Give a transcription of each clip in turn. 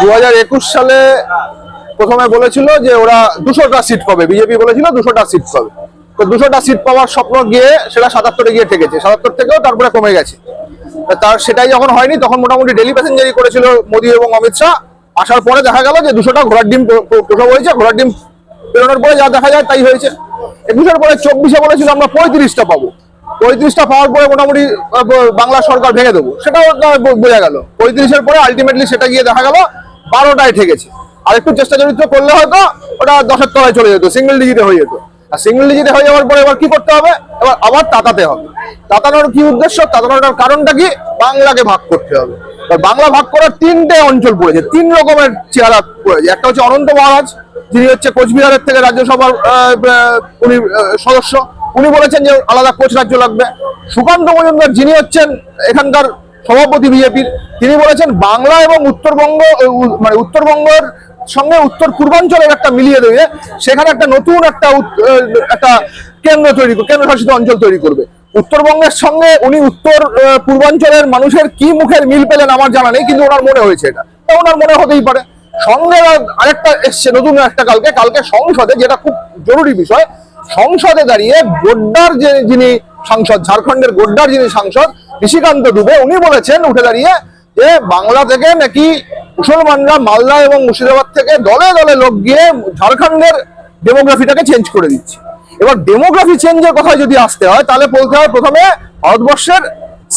2021 সালে প্রথমে বলেছিল যে ওরা 200টা সিট পাবে, বিজেপি বলেছিল 200টা সিট পাবে। তো 200টা সিট পাওয়ার স্বপ্ন গিয়ে সেটা 77-এ গিয়ে ঠেকেছে, 77 থেকেও তারপরে কমে গেছে। তার সেটাই যখন হয়নি তখন মোটামুটি ডেলি প্যাসেঞ্জারি করেছিল মোদী এবং অমিত শাহ। আসার পরে দেখা গেল যে 200টা ঘোড়ার ডিম প্রসব হয়েছে। ঘোড়ার ডিম বেরোনোর পরে যা দেখা যায় তাই হয়েছে। 21-এর পরে 24-এ বলেছিল আমরা 35টা পাবো। 35টা পাওয়ার পরে মোটামুটি বাংলা সরকার ভেঙে দেবো, সেটাও বোঝা গেল। 35-এর পরে আলটিমেটলি সেটা গিয়ে দেখা গেল 12টায় ঠেকেছে। আর একটু চেষ্টা চরিত্র করলে হয়তো ওটা 10-এর তলায় চলে যেত, সিঙ্গেল ডিজিটে হয়ে যেত। আর সিঙ্গেল ডিজিটে হয়ে যাওয়ার পরে এবার কি করতে হবে? এবার আবার তাতাতে হবে। তাতানোর কি উদ্দেশ্য? তাতানোর কারণটা কি? বাংলাকে ভাগ করতে হবে। বাংলা ভাগ করার 3টে অঞ্চল পড়েছে, 3 রকমের চেহারা পড়েছে। একটা হচ্ছে অনন্ত মহারাজ, যিনি হচ্ছে কোচবিহারের থেকে রাজ্যসভার উনি সদস্য, উনি বলেছেন যে আলাদা কোচ রাজ্য লাগবে। সুকান্ত মজুমদার, যিনি হচ্ছেন এখানকার সভাপতি বিজেপির, তিনি বলেছেন বাংলা এবং উত্তরবঙ্গ, মানে উত্তরবঙ্গের সঙ্গে উত্তর পূর্বাঞ্চলের একটা মিলিয়ে দিয়ে সেখানে একটা নতুন একটা কেন্দ্রশাসিত অঞ্চল তৈরি করবে। উত্তরবঙ্গের সঙ্গে উনি উত্তর পূর্বাঞ্চলের মানুষের কি মুখের মিল পেলেন আমার জানা নেই, কিন্তু ওনার মনে হয়েছে এটা, ওনার মনে হতেই পারে। সঙ্গে আরেকটা এসছে নতুন একটা, কালকে সংসদে, যেটা খুব জরুরি বিষয়, সংসদে দাঁড়িয়ে গোড্ডার যিনি সাংসদ, ঝাড়খণ্ডের গোড্ডার যিনি সাংসদ ঋষিকান্ত দুবে, উনি বলেছেন উঠে দাঁড়িয়ে যে বাংলা থেকে নাকি মুসলমানরা মালদা এবং মুর্শিদাবাদ থেকে দলে দলে লোক গিয়ে ঝাড়খণ্ডের ডেমোগ্রাফিটাকে চেঞ্জ করে দিচ্ছে। এবার ডেমোগ্রাফি চেঞ্জের কথা যদি আসতে হয় তাহলে বলতে হয় প্রথমে ভারতবর্ষের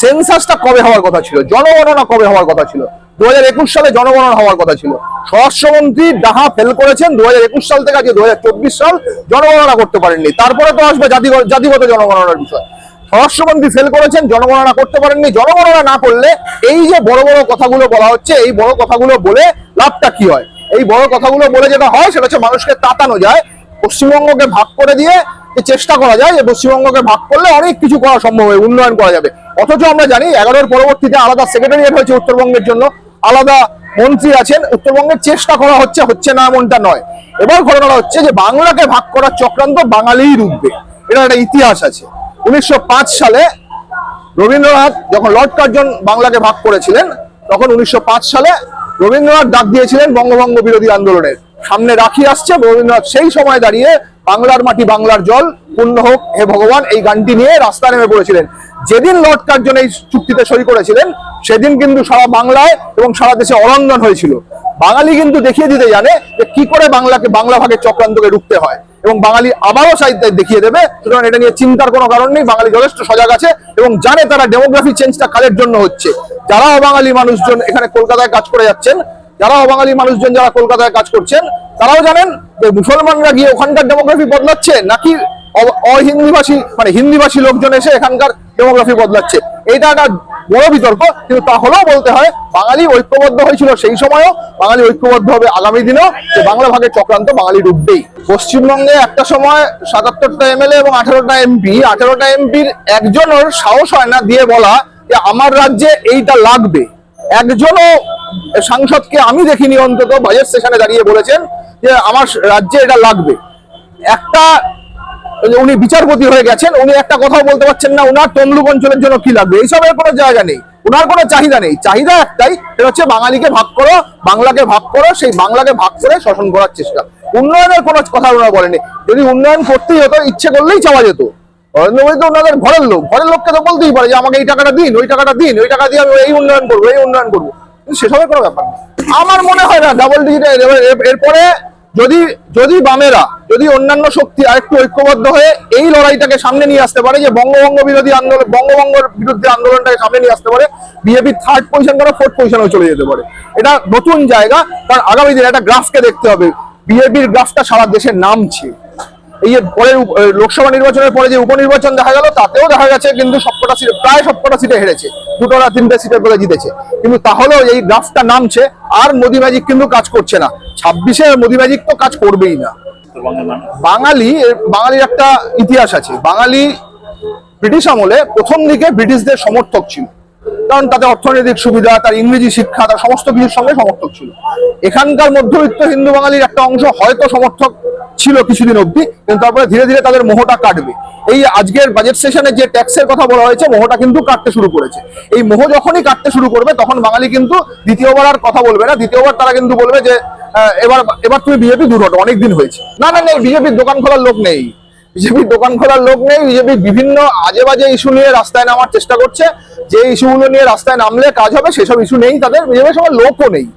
সেন্সাসটা কবে হওয়ার কথা ছিল, জনগণনা কবে হওয়ার কথা ছিল। 2021 সালে জনগণনা হওয়ার কথা ছিল। স্বরাষ্ট্রমন্ত্রী ডাহা ফেল করেছেন 2021 সাল থেকে আজকে 2024 সাল, জনগণনা করতে পারেননি। তারপরে তো আসবে জাতিগত জনগণনার বিষয়। স্বরাষ্ট্রমন্ত্রী ফেল করেছেন, জনগণনা করতে পারেননি। জনগণনা না করলে এই যে বড় বড় কথাগুলো বলা হচ্ছে, এই বড় কথাগুলো বলে লাভটা কি হয়? এই বড় কথাগুলো বলে যেটা হয় সেটা হচ্ছে মানুষকে তাতানো যায়, পশ্চিমবঙ্গকে ভাগ করে দিয়ে চেষ্টা করা যায় যে পশ্চিমবঙ্গকে ভাগ করলে অনেক কিছু করা সম্ভব হবে, উন্নয়ন করা যাবে। অথচ আমরা জানি 11-এর পরবর্তীতে আলাদা সেক্রেটারিয়েট হয়েছে উত্তরবঙ্গের জন্য, আলাদা মন্ত্রী আছেন। উত্তরবঙ্গের চেষ্টা করা হচ্ছে না এমনটা নয়। এবার ঘটনাটা হচ্ছে যে বাংলাকে ভাগ করার চক্রান্ত বাঙালিই রুখবে, এটা একটা ইতিহাস আছে। 1905 সালে রবীন্দ্রনাথ যখন লর্ড কার্জন বাংলাকে ভাগ করেছিলেন, তখন 1905 সালে রবীন্দ্রনাথ ডাক দিয়েছিলেন বঙ্গভঙ্গ বিরোধী আন্দোলনের। সামনে রাখি আসছে, রবীন্দ্রনাথ সেই সময় দাঁড়িয়ে বাংলার মাটি বাংলার জল পূর্ণ হোক হে ভগবান এই গানটি নিয়ে রাস্তায় নেমে পড়েছিলেন। যেদিন লর্ড কার্জন এই চুক্তিতে সই করেছিলেন সেদিন কিন্তু সারা বাংলায় এবং সারা দেশে অরন্ধন হয়েছিল। বাঙালি কিন্তু দেখিয়ে দিতে জানে যে কি করে বাংলা ভাগের চক্রান্তকে রুখতে হয়, এবং বাঙালি আবারও সাহিত্যে দেখিয়ে দেবে। সুতরাং এটা নিয়ে চিন্তার কোনো কারণ নেই, বাঙালি যথেষ্ট সজাগ আছে এবং জানে তারা ডেমোগ্রাফি চেঞ্জটা কাদের জন্য হচ্ছে। যারা অবাঙালি মানুষজন এখানে কলকাতায় কাজ করে যাচ্ছেন, যারা অবাঙালি মানুষজন যারা কলকাতায় কাজ করছেন, তারাও জানেন যে মুসলমানরা গিয়ে ওখানকার ডেমোগ্রাফি বদলাচ্ছে নাকি অহিন্দিভাষী মানে হিন্দিভাষী লোকজন এসে এখানকার ডেমোগ্রাফি বদলাচ্ছে। এইটা একটা বড় বিতর্ক, কিন্তু তাহলেও বলতে হয় বাঙালি ঐক্যবদ্ধ হয়েছিল সেই সময়ও, বাঙালি ঐক্যবদ্ধ হবে আগামী দিনেও, যে বাংলা ভাগের চক্রান্ত বাঙালি রুখবেই। পশ্চিমবঙ্গে একটা সময় 77টা এমএলএ এবং 18টা এমপি, 18টা এমপির একজনের সাহস হয় না দিয়ে বলা যে আমার রাজ্যে এইটা লাগবে। একজনও সাংসদকে আমি দেখিনি অন্তত বাজেট সেশনে দাঁড়িয়ে বলেছেন যে আমার রাজ্যে এটা লাগবে। একটা উনি বিচারপতি হয়ে গেছেন, উনি একটা কথাও বলতে পারছেন না উনার তমলুক অঞ্চলের জন্য কি লাগবে। এইসবের কোনো জায়গা নেই, ওনার কোনো চাহিদা নেই। চাহিদা একটাই, সেটা হচ্ছে বাঙালিকে ভাগ করো, বাংলাকে ভাগ করো, সেই বাংলাকে ভাগ করে শাসন করার চেষ্টা। উন্নয়নের কোনো কথা ওনারা বলেনি। যদি উন্নয়ন করতেই হতো ইচ্ছে করলেই চাওয়া যেত। নরেন্দ্র মোদী তো ওনাদের ঘরের লোককে তো বলতেই পারে যে আমাকে এই টাকাটা দিন, ওই টাকাটা দিন, ওই টাকা দিয়ে আমি এই উন্নয়ন করবো, এই উন্নয়ন করবো, কিন্তু সেসবের কোনো ব্যাপার না। আমার মনে হয় না ডাবল ডিজিটে এরপরে যদি বামেরা, যদি অন্যান্য শক্তি আরেকটু ঐক্যবদ্ধ হয়ে এই লড়াইটাকে সামনে নিয়ে আসতে পারে, যে বঙ্গভঙ্গের বিরুদ্ধে আন্দোলনটাকে সামনে নিয়ে আসতে পারে, বিজেপি 3rd পজিশন করে 4th পজিশনে চলে যেতে পারে। এটা নতুন জায়গা, কারণ আগামী দিনে একটা গ্রাফকে দেখতে হবে। বিজেপির গ্রাফটা সারা দেশে নামছে। এই পরে লোকসভা নির্বাচনের পরে যে উপনির্বাচন দেখা গেল, তাতেও দেখা গেছে কিন্তু প্রায় সবকটা সিটে হেরেছে, 2টা না 3টে সিটের করে জিতেছে। কিন্তু তাহলেও এই গ্রাফটা নামছে, আর মোদি ম্যাজিক কিন্তু কাজ করছে না। 26-এ মোদি ম্যাজিক তো কাজ করবেই না। বাঙালির একটা ইতিহাস আছে। বাঙালি ব্রিটিশ আমলে প্রথম দিকে ব্রিটিশদের সমর্থক ছিল, কারণ তাতে অর্থনৈতিক সুবিধা, তার ইংরেজি শিক্ষা, তার সমস্ত কিছুর সঙ্গে সমর্থক ছিল। এখানকার মধ্যবিত্ত হিন্দু বাঙালির একটা অংশ হয়তো সমর্থক ছিল কিছুদিন অবধি, কিন্তু তারপরে ধীরে ধীরে তাদের মোহটা কাটবে। এই আজকের বাজেট সেশনে যে ট্যাক্সের কথা বলা হয়েছে, মোহটা কিন্তু কাটতে শুরু করেছে। এই মোহ যখনই কাটতে শুরু করবে তখন বাঙালি কিন্তু দ্বিতীয়বার আর কথা বলবে না। দ্বিতীয়বার তারা কিন্তু বলবে যে এবার এবার তুমি বিজেপি দূর হটো, অনেকদিন হয়েছে। না না নেই, বিজেপির দোকান খোলার লোক নেই, বিজেপির দোকান খোলার লোক নেই। বিজেপি বিভিন্ন আজে বাজে ইস্যু নিয়ে রাস্তায় নামার চেষ্টা করছে। যে ইস্যুগুলো নিয়ে রাস্তায় নামলে কাজ হবে সেসব ইস্যু নেই তাদের, বিজেপির সময় লোকও নেই,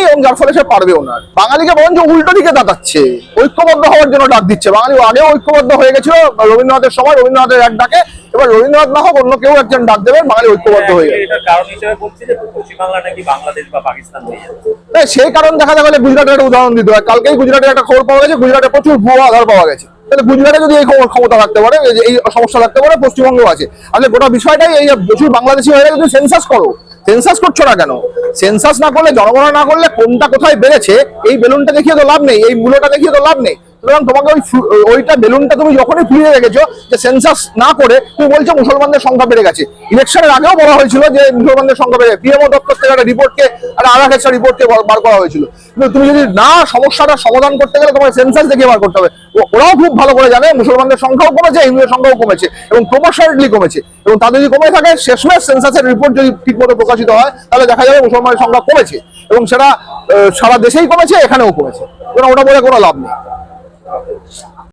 এবং যার ফলে সে পারবেও না। বাঙালিকে বরঞ্চ উল্টো দিকে তাকাচ্ছে, ঐক্যবদ্ধ হওয়ার জন্য ডাক দিচ্ছে। বাঙালি আগেও ঐক্যবদ্ধ হয়ে গেছিল রবীন্দ্রনাথের সময়, রবীন্দ্রনাথের এক ডাকে। এবার রবীন্দ্রনাথ না হোক, অন্য কেউ একজন ডাক দেবেন, বাঙালি ঐক্যবদ্ধ হয়ে যাবে। এটার কারণ হিসেবে বলছি যে পশ্চিমবাংলা নাকি বাংলাদেশ বা পাকিস্তান হয়ে যাচ্ছে। সেই কারণ দেখা গেলে গুজরাটের একটা উদাহরণ দিতে হয়। কালকেই গুজরাটের একটা খবর পাওয়া গেছে, গুজরাটে প্রচুর ভুয়া আধার পাওয়া গেছে। তাহলে গুজরাটে যদি এই ক্ষমতা থাকতে পারে, এই সমস্যা থাকতে পারে, পশ্চিমবঙ্গেও আছে। আসলে গোটা বিষয়টাই এই যে প্রচুর বাংলাদেশি হয়ে গেছে। সেন্সাস করো, সেন্সাস করছো না কেন? সেন্সাস না করলে, জনগণনা না করলে কোনটা কোথায় বেড়েছে এই বেলুনটা দেখিয়ে তো লাভ নেই, এই মূল্যটা দেখিয়ে তো লাভ নেই। সুতরাং তোমাকে ওইটা বেলুনটা তুমি যখনই ফুলিয়ে রেখেছো, যে সেন্সাস না করে তুমি বলছো মুসলমানদের সংখ্যা বেড়ে গেছে। ইলেকশনের আগেও বলা হয়েছিল যে মুসলমানদের সংখ্যা বেড়ে, পিএমও দপ্তর থেকে একটা রিপোর্টকে, একটা আলাদা একটা রিপোর্টকে বার করা হয়েছিল। কিন্তু তুমি যদি না সমস্যাটা সমাধান করতে গেলে তোমাকে সেন্সাস দেখে বার করতে হবে। ওরাও খুব ভালো করে জানে মুসলমানদের সংখ্যাও কমেছে, হিন্দুদের সংখ্যাও কমেছে, এবং প্রপোর্শনালি কমেছে। এবং তাদের যদি কমে থাকে, শেষমেশ সেন্সাসের রিপোর্ট যদি ঠিকমতো প্রকাশিত হয়, তাহলে দেখা যাবে মুসলমানের সংখ্যা কমেছে, এবং সেটা সারা দেশেই কমেছে, এখানেও কমেছে। ওটা বলে কোনো লাভ নেই।